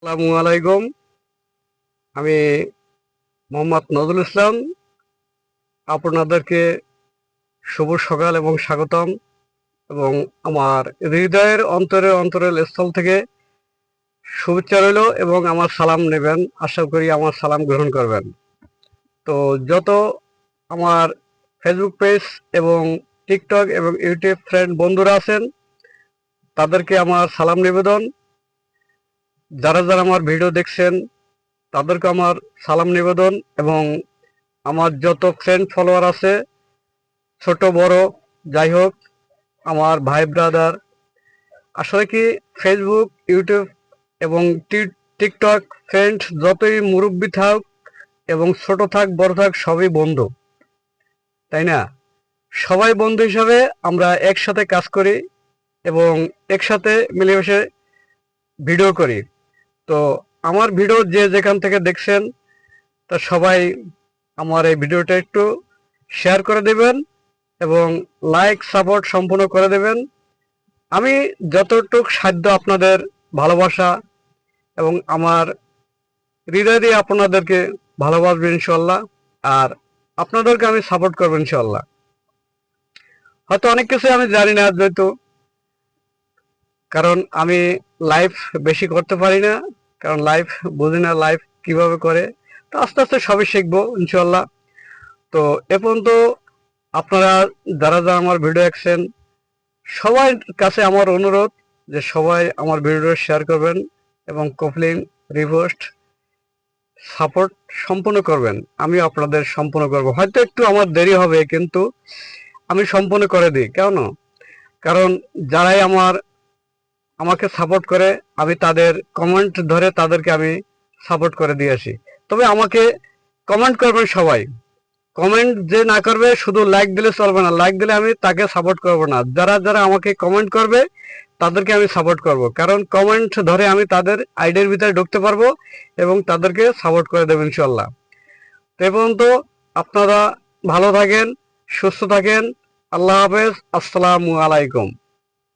আসসালামু আলাইকুম। আমি মোহাম্মদ নজরুল ইসলাম। আপনাদেরকে শুভ সকাল এবং স্বাগতম, এবং আমার হৃদয়ের অন্তরের স্থল থেকে শুভেচ্ছা রইল এবং আমার সালাম নেবেন। আশা করি আমার সালাম গ্রহণ করবেন। তো যত আমার ফেসবুক পেজ এবং টিকটক এবং ইউটিউব ফ্রেন্ড বন্ধুরা আছেন, তাদেরকে আমার সালাম নিবেদন। যারা যারা আমার ভিডিও দেখছেন, তাদেরকে আমার সালাম নিবেদন। এবং আমার যত ফ্রেন্ড ফলোয়ার আছে, ছোট বড় যাই হোক, আমার ভাই ব্রাদার, আসলে কি ফেসবুক, ইউটিউব এবং টিকটক ফ্রেন্ড যতই মুরব্বী থাক এবং ছোট থাক বড় থাক, সবই বন্ধু, তাই না? সবাই বন্ধু হিসাবে আমরা একসাথে কাজ করি এবং একসাথে মিলেমিশে ভিডিও করি। তো আমার ভিডিও যে যেখান থেকে দেখছেন, তা সবাই আমার এই ভিডিওটা একটু শেয়ার করে দেবেন এবং লাইক সাপোর্ট সম্পূর্ণ করে দেবেন। আমি যতটুক সাধ্য আপনাদের ভালোবাসা এবং আমার হৃদয় দিয়ে আপনাদেরকে ভালোবাসবো ইনশাল্লাহ। আর আপনাদেরকে আমি সাপোর্ট করবো ইনশাল্লাহ। হয়তো অনেক কিছু আমি জানি না, যেহেতু কারণ আমি লাইভ বেশি করতে পারি না, কারণ লাইভ বুঝি না লাইভ কিভাবে করে। তো আস্তে আস্তে সবই শিখবো ইনশাল্লাহ। তো এ পর্যন্ত আপনারা যারা যারা আমার ভিডিও দেখছেন, সবার কাছে আমার অনুরোধ যে সবাই আমার ভিডিও শেয়ার করবেন এবং কপলিং, রিপোস্ট, সাপোর্ট সম্পূর্ণ করবেন। আমি আপনাদের সম্পূর্ণ করব। হয়তো একটু আমার দেরি হবে, কিন্তু আমি সম্পূর্ণ করে দিই। কেন? কারণ যারাই আমাকে সাপোর্ট করে, আমি তাদের কমেন্ট ধরে তাদেরকে আমি সাপোর্ট করে দিয়ে আসি। তবে আমাকে কমেন্ট করবেন সবাই। কমেন্ট যে না করবে, শুধু লাইক দিলে চলবে না। লাইক দিলে আমি তাকে সাপোর্ট করব না। যারা যারা আমাকে কমেন্ট করবে, তাদেরকে আমি সাপোর্ট করব। কারণ কমেন্ট ধরে আমি তাদের আইডির ভিতরে ঢুকতে পারবো এবং তাদেরকে সাপোর্ট করে দেবো ইনশাল্লাহ। তো এই পর্যন্ত আপনারা ভালো থাকেন, সুস্থ থাকেন। আল্লাহ হাফেজ। আসসালামু আলাইকুম।